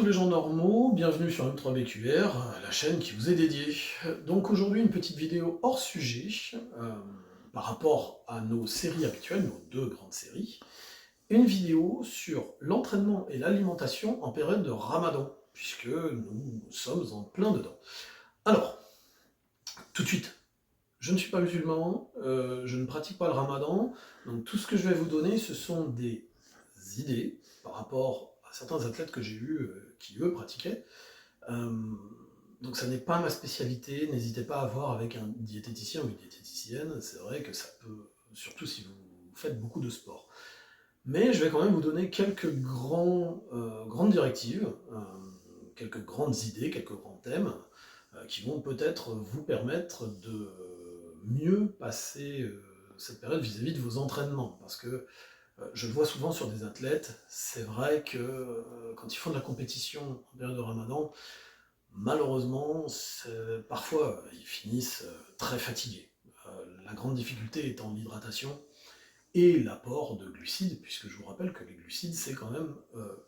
tous les gens normaux, bienvenue sur M3BQR, la chaîne qui vous est dédiée. Donc aujourd'hui une petite vidéo hors sujet, par rapport à nos séries habituelles, nos deux grandes séries, une vidéo sur l'entraînement et l'alimentation en période de Ramadan, puisque nous sommes en plein dedans. Alors, tout de suite, je ne suis pas musulman, je ne pratique pas le Ramadan, donc tout ce que je vais vous donner, ce sont des idées par rapport à certains athlètes que j'ai eus qui, eux, pratiquaient. Donc ça n'est pas ma spécialité, n'hésitez pas à voir avec un diététicien ou une diététicienne, c'est vrai que ça peut, surtout si vous faites beaucoup de sport. Mais je vais quand même vous donner quelques grandes directives, quelques grandes idées, quelques grands thèmes, qui vont peut-être vous permettre de mieux passer cette période vis-à-vis de vos entraînements. Parce que je le vois souvent sur des athlètes, c'est vrai que quand ils font de la compétition en période de Ramadan, malheureusement, parfois ils finissent très fatigués. La grande difficulté étant l'hydratation et l'apport de glucides, puisque je vous rappelle que les glucides, c'est quand même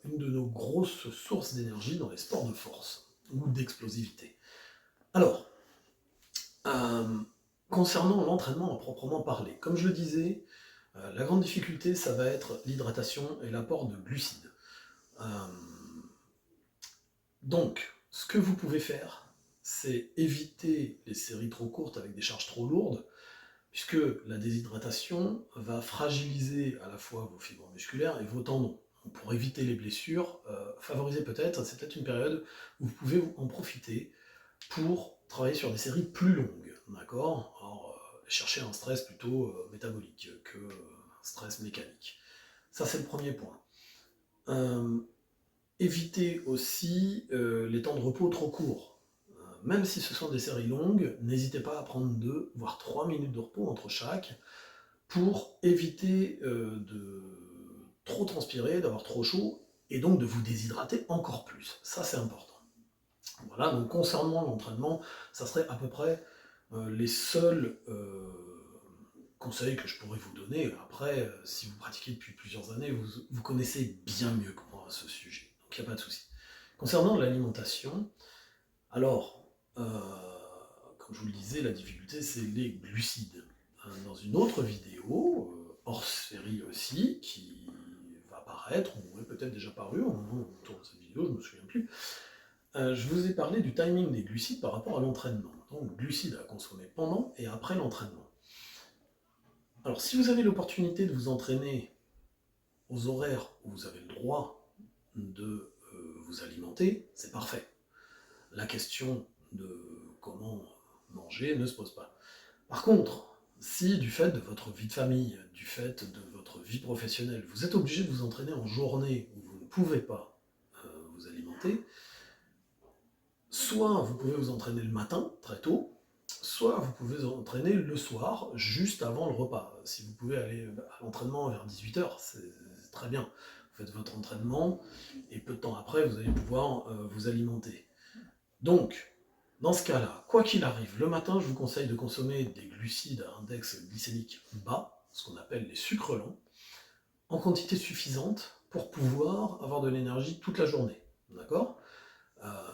une de nos grosses sources d'énergie dans les sports de force ou d'explosivité. Alors, concernant l'entraînement à proprement parler, comme je le disais, la grande difficulté, ça va être l'hydratation et l'apport de glucides. Donc, ce que vous pouvez faire, c'est éviter les séries trop courtes avec des charges trop lourdes, puisque la déshydratation va fragiliser à la fois vos fibres musculaires et vos tendons. Donc, pour éviter les blessures, favoriser peut-être, c'est peut-être une période où vous pouvez en profiter pour travailler sur des séries plus longues, d'accord? Alors, chercher un stress plutôt métabolique que un stress mécanique. Ça, c'est le premier point. Évitez aussi les temps de repos trop courts. Même si ce sont des séries longues, n'hésitez pas à prendre 2, voire 3 minutes de repos entre chaque, pour éviter de trop transpirer, d'avoir trop chaud, et donc de vous déshydrater encore plus. Ça, c'est important. Voilà, donc concernant l'entraînement, ça serait à peu près les seuls conseils que je pourrais vous donner. Après, si vous pratiquez depuis plusieurs années, vous connaissez bien mieux que moi ce sujet, donc il n'y a pas de souci. Concernant l'alimentation, alors, comme je vous le disais, la difficulté, c'est les glucides. Dans une autre vidéo, hors série aussi, qui va apparaître, ou est peut-être déjà paru au moment où on tourne cette vidéo, je ne me souviens plus, je vous ai parlé du timing des glucides par rapport à l'entraînement. Donc, glucides à consommer pendant et après l'entraînement. Alors, si vous avez l'opportunité de vous entraîner aux horaires où vous avez le droit de vous alimenter, c'est parfait. La question de comment manger ne se pose pas. Par contre, si du fait de votre vie de famille, du fait de votre vie professionnelle, vous êtes obligé de vous entraîner en journée où vous ne pouvez pas vous alimenter, soit vous pouvez vous entraîner le matin, très tôt, soit vous pouvez vous entraîner le soir, juste avant le repas. Si vous pouvez aller à l'entraînement vers 18h, c'est très bien. Vous faites votre entraînement, et peu de temps après, vous allez pouvoir vous alimenter. Donc, dans ce cas-là, quoi qu'il arrive, le matin, je vous conseille de consommer des glucides à index glycémique bas, ce qu'on appelle les sucres lents, en quantité suffisante pour pouvoir avoir de l'énergie toute la journée. D'accord ?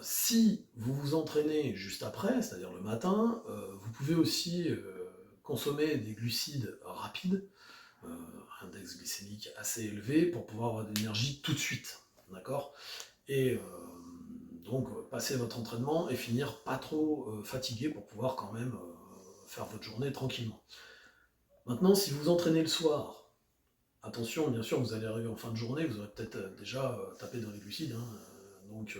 Si vous vous entraînez juste après, c'est-à-dire le matin, vous pouvez aussi consommer des glucides rapides, index glycémique assez élevé, pour pouvoir avoir de l'énergie tout de suite. D'accord ? Et donc passer votre entraînement et finir pas trop fatigué pour pouvoir quand même faire votre journée tranquillement. Maintenant, si vous entraînez le soir, attention, bien sûr, vous allez arriver en fin de journée, vous aurez peut-être déjà tapé dans les glucides, hein, donc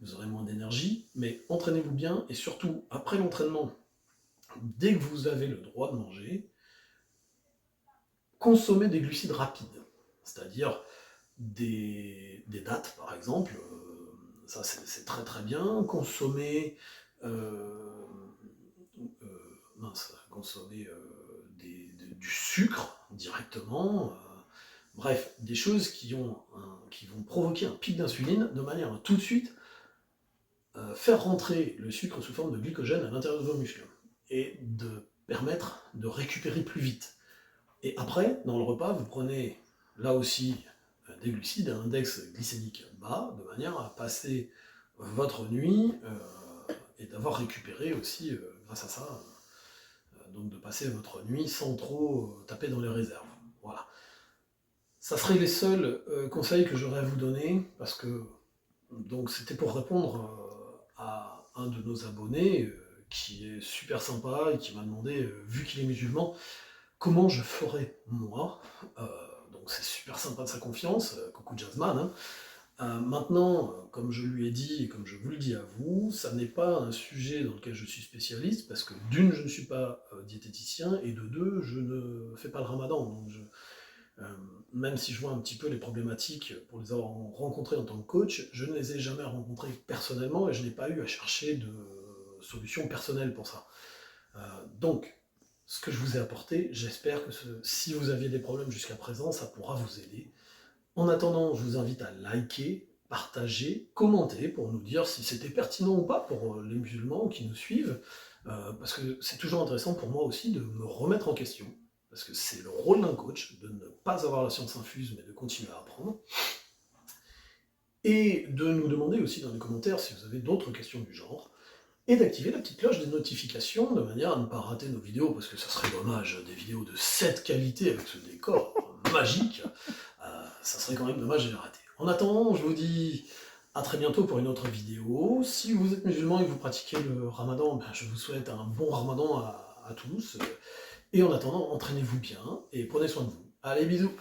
vous aurez moins d'énergie, mais entraînez-vous bien, et surtout, après l'entraînement, dès que vous avez le droit de manger, consommez des glucides rapides, c'est-à-dire des dattes, par exemple, ça c'est très très bien, consommer, consommer du sucre directement, bref, des choses qui vont provoquer un pic d'insuline de manière à tout de suite faire rentrer le sucre sous forme de glycogène à l'intérieur de vos muscles et de permettre de récupérer plus vite. Et après, dans le repas, vous prenez là aussi des glucides à index glycémique bas, de manière à passer votre nuit et d'avoir récupéré aussi, grâce à ça, donc de passer votre nuit sans trop taper dans les réserves. Voilà. Ça serait les seuls conseils que j'aurais à vous donner, parce que donc c'était pour répondre à un de nos abonnés qui est super sympa et qui m'a demandé, vu qu'il est musulman, comment je ferais moi. Donc c'est super sympa de sa confiance, coucou Jasmine, hein. Maintenant, comme je lui ai dit et comme je vous le dis à vous, ça n'est pas un sujet dans lequel je suis spécialiste, parce que d'une, je ne suis pas diététicien, et de deux, je ne fais pas le ramadan. Donc même si je vois un petit peu les problématiques pour les avoir rencontrées en tant que coach, je ne les ai jamais rencontrées personnellement et je n'ai pas eu à chercher de solution personnelle pour ça. Donc, ce que je vous ai apporté, j'espère que si vous aviez des problèmes jusqu'à présent, ça pourra vous aider. En attendant, je vous invite à liker, partager, commenter pour nous dire si c'était pertinent ou pas pour les musulmans qui nous suivent, parce que c'est toujours intéressant pour moi aussi de me remettre en question, parce que c'est le rôle d'un coach, de ne pas avoir la science infuse, mais de continuer à apprendre, et de nous demander aussi dans les commentaires si vous avez d'autres questions du genre, et d'activer la petite cloche des notifications de manière à ne pas rater nos vidéos, parce que ça serait dommage, des vidéos de cette qualité avec ce décor magique, ça serait quand même dommage de les rater. En attendant, je vous dis à très bientôt pour une autre vidéo. Si vous êtes musulman et que vous pratiquez le ramadan, ben je vous souhaite un bon ramadan à tous. Et en attendant, entraînez-vous bien et prenez soin de vous. Allez, bisous!